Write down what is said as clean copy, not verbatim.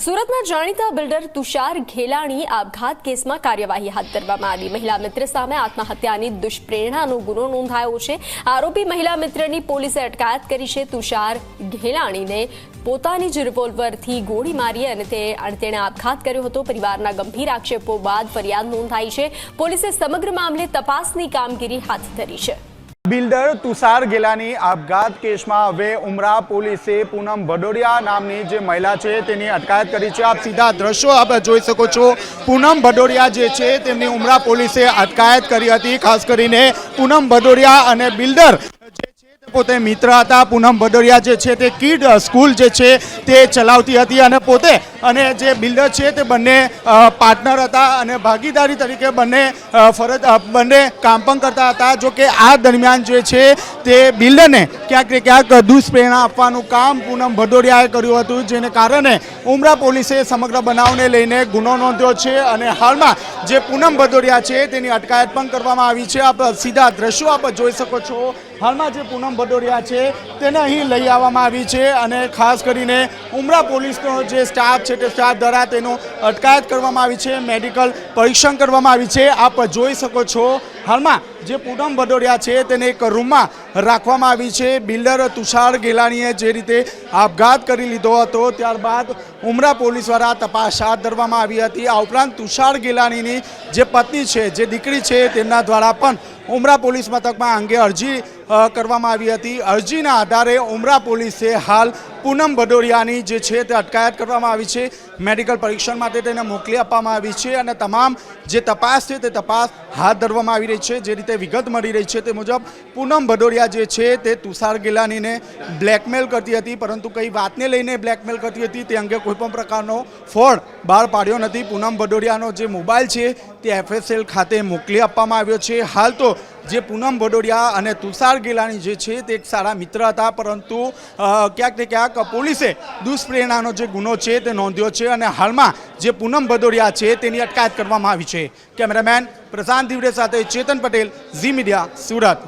સુરતના જાણીતા બિલ્ડર તુષાર ઘેલાણી આપઘાત કેસમાં કાર્યવાહી હાથ ધરવામાં આવી। મહિલા મિત્ર સામે આત્મહત્યાની દુષ્પ્રેરણાનો ગુનો નોંધાયો છે। આરોપી મહિલા મિત્રની પોલીસે અટકાયત કરી છે। તુષાર ઘેલાણીને પોતાની જ રિવોલ્વરથી ગોળી મારી અને તેણે આપઘાત કર્યો હતો। પરિવારના ગંભીર આક્ષેપો બાદ ફરિયાદ નોંધાઈ છે। પોલીસે સમગ્ર મામલે તપાસની કામગીરી હાથ ધરી છે। બિલ્ડર તુષાર ઘેલાણી આપઘાત કેસમાં હવે ઉમરા પોલીસે પૂનમ ભડોડિયા નામની જે મહિલા છે તેની અટકાયત કરી છે। આપ સીધા દ્રશ્યો આપ જોઈ શકો છો। પૂનમ ભડોડિયા જે છે તેમની ઉમરા પોલીસે અટકાયત કરી હતી। ખાસ કરીને પૂનમ ભડોડિયા અને બિલ્ડર પોતે મિત્ર હતા। પૂનમ ભડોડિયા જે છે તે કિડ સ્કૂલ જે છે તે ચલાવતી હતી અને પોતે અને જે બિલ્ડર છે તે બંને પાર્ટનર હતા અને ભાગીદારી તરીકે બંને કામ પણ કરતા હતા। જો કે આ દરમિયાન જે છે તે બિલ્ડરને ક્યાંક ને ક્યાંક દુષ્પ્રેરણા આપવાનું કામ પૂનમ ભડોડિયાએ કર્યું હતું, જેને કારણે ઉમરા પોલીસે સમગ્ર બનાવને લઈને ગુનો નોંધ્યો છે અને હાલમાં જે પૂનમ ભડોડિયા છે તેની અટકાયત પણ કરવામાં આવી છે। આપ સીધા દ્રશ્યો આપ જોઈ શકો છો। હાલમાં જે પૂનમ ભડોડિયા છે તેને અહીં લઈ આવવામાં આવી છે અને ખાસ કરીને ઉમરા પોલીસનો જે સ્ટાફ છે તે સ્ટાફ દ્વારા તેનો અટકાયત કરવામાં આવી છે। મેડિકલ પરીક્ષણ કરવામાં આવી છે। આપ જોઈ શકો છો હાલમાં જે પૂનમ ભડોડિયા છે તેને એક રૂમમાં રાખવામાં આવી છે। બિલ્ડર તુષાર ઘેલાણીએ જે રીતે આપઘાત કરી લીધો હતો ત્યારબાદ ઉમરા પોલીસ દ્વારા તપાસ હાથ ધરવામાં આવી હતી। આ ઉપરાંત તુષાર ઘેલાણીની જે પત્ની છે, જે દીકરી છે, તેમના દ્વારા પણ ઉમરા પોલીસ મથકમાં અંગે અરજી કરવામાં આવી હતી। અરજીના આધારે ઉમરા પોલીસે હાલ પૂનમ ભડોડિયાની જે છે તે અટકાયત કરવામાં આવી છે। મેડિકલ પરીક્ષણ માટે તેને મોકલી આપવામાં આવી છે અને તમામ જે તપાસ છે તે તપાસ હાથ ધરવામાં આવી રહી છે। જે રીતે વિગત મળી રહી છે તે મુજબ પૂનમ ભડોડિયા જે છે તે તુષાર ઘેલાણીને બ્લેકમેલ કરતી હતી, પરંતુ કઈ વાતને લઈને બ્લેકમેલ કરતી હતી તે અંગે કોઈપણ પ્રકારનો ફોડ બહાર પાડ્યો નથી। પૂનમ ભડોડિયાનો જે મોબાઈલ છે તે FSL ખાતે મોકલી આપવામાં આવ્યો છે। હાલ તો જે પૂનમ ભડોડિયા અને તુષાર ઘેલાણી જે છે તે એક સારા મિત્ર હતા, પરંતુ ક્યાંક ને ક્યાંક પોલીસે દુષ્પ્રેરણાનો જે ગુનો છે તે નોંધ્યો છે અને હાલમાં જે પૂનમ ભડોડિયા છે તેની અટકાયત કરવામાં આવી છે। કેમેરામેન પ્રશાંત દિવડે સાથે ચેતન પટેલ, ઝી મીડિયા, સુરત।